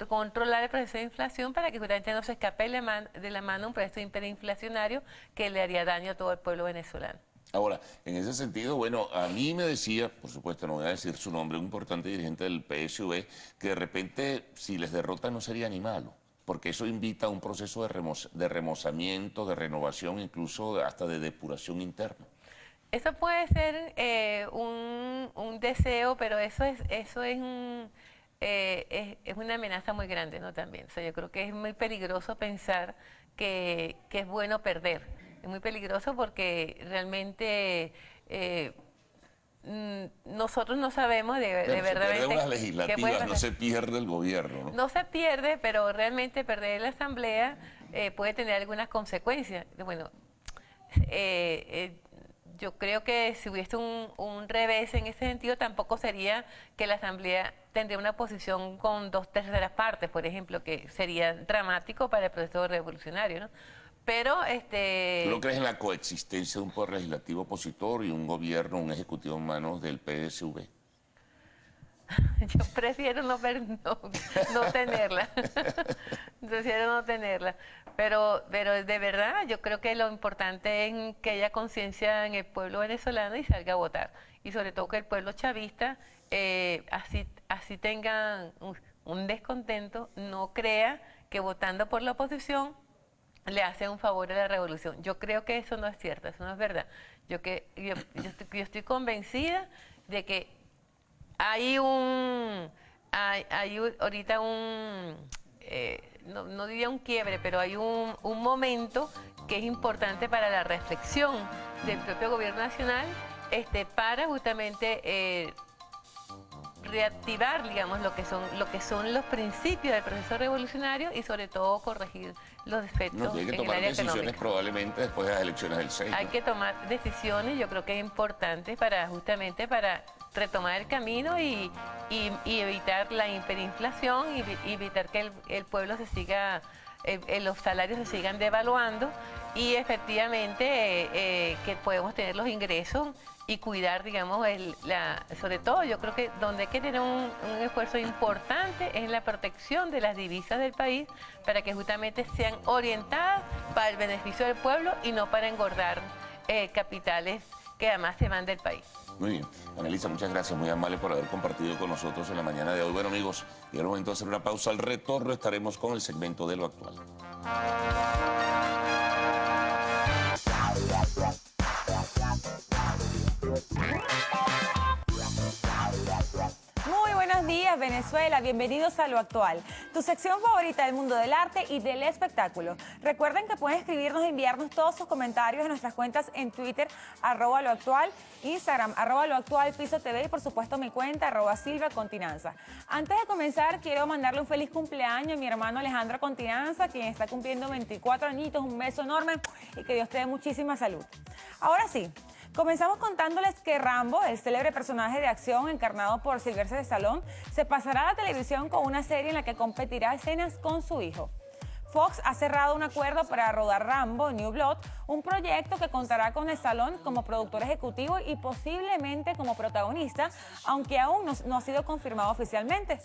controlar el proceso de inflación para que justamente no se escape de la mano un proceso hiperinflacionario que le haría daño a todo el pueblo venezolano. Ahora, en ese sentido, bueno, a mí me decía, por supuesto no voy a decir su nombre, un importante dirigente del PSV, que de repente si les derrotan no sería ni malo, porque eso invita a un proceso de remozamiento, de renovación, incluso hasta de depuración interna. Eso puede ser un deseo, pero eso es una amenaza muy grande, ¿no? También, o sea, yo creo que es muy peligroso pensar que es bueno perder. Es muy peligroso porque realmente nosotros no sabemos de verdad. Se pierde unas legislativas, no se pierde el gobierno, ¿no? No se pierde, pero realmente perder la asamblea puede tener algunas consecuencias. Bueno, yo creo que si hubiese un revés en ese sentido, tampoco sería que la asamblea tendría una posición con 2/3 partes, por ejemplo, que sería dramático para el proceso revolucionario, ¿no? Pero ¿Tú no crees en la coexistencia de un poder legislativo opositor y un gobierno, un ejecutivo en manos del PSV? Yo prefiero no tenerla. Prefiero no tenerla. Pero de verdad, yo creo que lo importante es que haya conciencia en el pueblo venezolano y salga a votar. Y sobre todo que el pueblo chavista, así tenga un descontento, no crea que votando por la oposición le hace un favor a la revolución. Yo creo que eso no es cierto, eso no es verdad. Yo estoy convencida de que hay ahorita no diría un quiebre, pero hay un momento que es importante para la reflexión del propio gobierno nacional para justamente reactivar, digamos, lo que son los principios del proceso revolucionario y sobre todo corregir los defectos hay que en tomar el área decisiones económica. Probablemente después de las elecciones del 6. Hay que tomar decisiones, yo creo que es importante justamente para retomar el camino y evitar la hiperinflación y evitar que el pueblo los salarios se sigan devaluando y efectivamente que podemos tener los ingresos y cuidar, digamos, sobre todo yo creo que donde hay que tener un esfuerzo importante es en la protección de las divisas del país para que justamente sean orientadas para el beneficio del pueblo y no para engordar capitales que además se van del país. Muy bien. Annelisa, muchas gracias, muy amable por haber compartido con nosotros en la mañana de hoy. Bueno, amigos, llega el momento de hacer una pausa. Al retorno estaremos con el segmento de lo actual. Muy buenos días, Venezuela. Bienvenidos a Lo Actual, tu sección favorita del mundo del arte y del espectáculo. Recuerden que pueden escribirnos e enviarnos todos sus comentarios en nuestras cuentas en Twitter, @loactual, Instagram, @loactual_TV y por supuesto mi cuenta, @silvacontinanza. Antes de comenzar, quiero mandarle un feliz cumpleaños a mi hermano Alejandro Continanza, quien está cumpliendo 24 añitos. Un beso enorme y que Dios te dé muchísima salud. Ahora sí. Comenzamos contándoles que Rambo, el célebre personaje de acción encarnado por Sylvester Stallone, se pasará a la televisión con una serie en la que competirá escenas con su hijo. Fox ha cerrado un acuerdo para rodar Rambo, New Blood, un proyecto que contará con Stallone como productor ejecutivo y posiblemente como protagonista, aunque aún no ha sido confirmado oficialmente.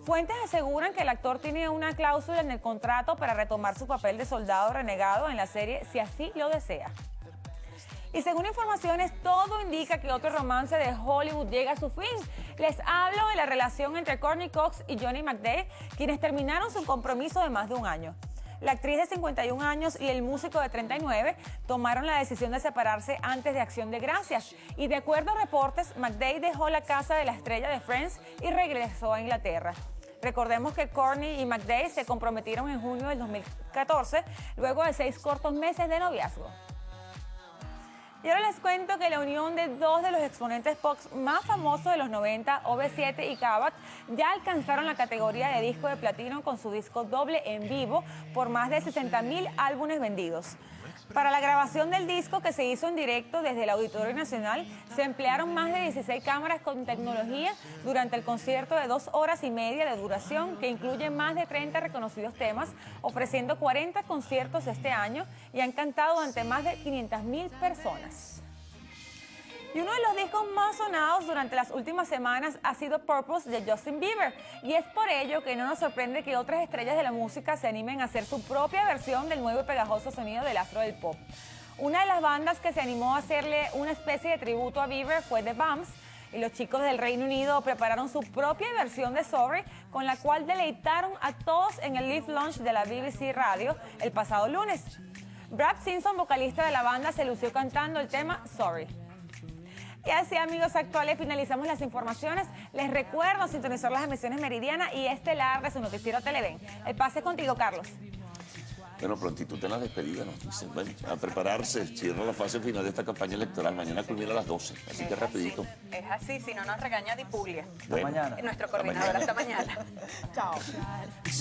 Fuentes aseguran que el actor tiene una cláusula en el contrato para retomar su papel de soldado renegado en la serie si así lo desea. Y según informaciones, todo indica que otro romance de Hollywood llega a su fin. Les hablo de la relación entre Courtney Cox y Johnny McDean, quienes terminaron su compromiso de más de un año. La actriz de 51 años y el músico de 39 tomaron la decisión de separarse antes de Acción de Gracias. Y de acuerdo a reportes, McDean dejó la casa de la estrella de Friends y regresó a Inglaterra. Recordemos que Courtney y McDean se comprometieron en junio del 2014, luego de 6 cortos meses de noviazgo. Y ahora les cuento que la unión de dos de los exponentes pop más famosos de los 90, OV7 y Kavak, ya alcanzaron la categoría de disco de platino con su disco doble en vivo por más de 60.000 álbumes vendidos. Para la grabación del disco, que se hizo en directo desde el Auditorio Nacional, se emplearon más de 16 cámaras con tecnología durante el concierto de 2 horas y media de duración, que incluye más de 30 reconocidos temas, ofreciendo 40 conciertos este año y han cantado ante más de 500.000 personas. Y uno de los discos más sonados durante las últimas semanas ha sido Purpose de Justin Bieber. Y es por ello que no nos sorprende que otras estrellas de la música se animen a hacer su propia versión del nuevo y pegajoso sonido del astro del pop. Una de las bandas que se animó a hacerle una especie de tributo a Bieber fue The Bumps. Y los chicos del Reino Unido prepararon su propia versión de Sorry, con la cual deleitaron a todos en el Live Launch de la BBC Radio el pasado lunes. Brad Simpson, vocalista de la banda, se lució cantando el tema Sorry. Y así, amigos actuales, finalizamos las informaciones. Les recuerdo sintonizar las emisiones Meridiana y Estelar de su noticiero Televen. El pase es contigo, Carlos. Bueno, prontito en la despedida nos dicen, bueno, a prepararse, cierra la fase final de esta campaña electoral, mañana culmina a las 12, así que rapidito. Es así, si no nos regaña Dipuglia. Bueno, Nuestro coordinador, hasta mañana. Chao.